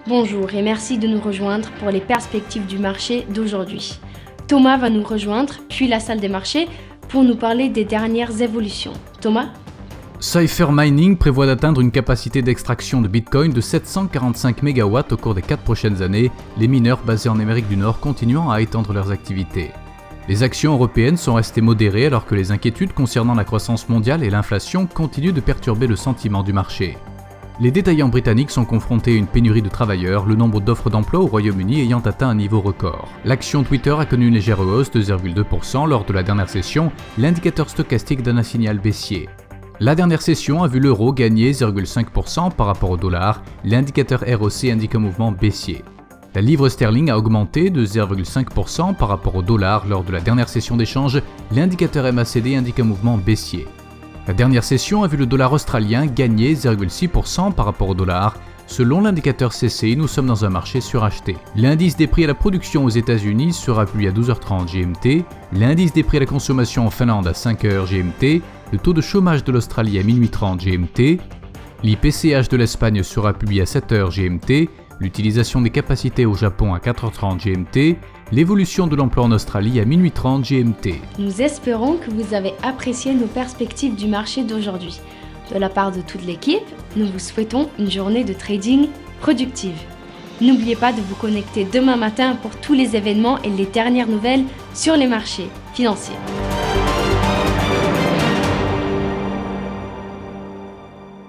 Bonjour et merci de nous rejoindre pour les perspectives du marché d'aujourd'hui. Thomas va nous rejoindre, puis la salle des marchés, pour nous parler des dernières évolutions. Thomas ? Cypher Mining prévoit d'atteindre une capacité d'extraction de Bitcoin de 745 MW au cours des 4 prochaines années, les mineurs basés en Amérique du Nord continuant à étendre leurs activités. Les actions européennes sont restées modérées alors que les inquiétudes concernant la croissance mondiale et l'inflation continuent de perturber le sentiment du marché. Les détaillants britanniques sont confrontés à une pénurie de travailleurs, le nombre d'offres d'emploi au Royaume-Uni ayant atteint un niveau record. L'action Twitter a connu une légère hausse de 0,2% lors de la dernière session, l'indicateur stochastique donne un signal baissier. La dernière session a vu l'euro gagner 0,5% par rapport au dollar, l'indicateur ROC indique un mouvement baissier. La livre sterling a augmenté de 0,5% par rapport au dollar lors de la dernière session d'échange, l'indicateur MACD indique un mouvement baissier. La dernière session a vu le dollar australien gagner 0,6% par rapport au dollar. Selon l'indicateur CCI, nous sommes dans un marché suracheté. L'indice des prix à la production aux États-Unis sera publié à 12h30 GMT, l'indice des prix à la consommation en Finlande à 5h GMT, le taux de chômage de l'Australie à minuit 30 GMT, l'IPCH de l'Espagne sera publié à 7h GMT, l'utilisation des capacités au Japon à 4h30 GMT, l'évolution de l'emploi en Australie à minuit 30 GMT. Nous espérons que vous avez apprécié nos perspectives du marché d'aujourd'hui. De la part de toute l'équipe, nous vous souhaitons une journée de trading productive. N'oubliez pas de vous connecter demain matin pour tous les événements et les dernières nouvelles sur les marchés financiers.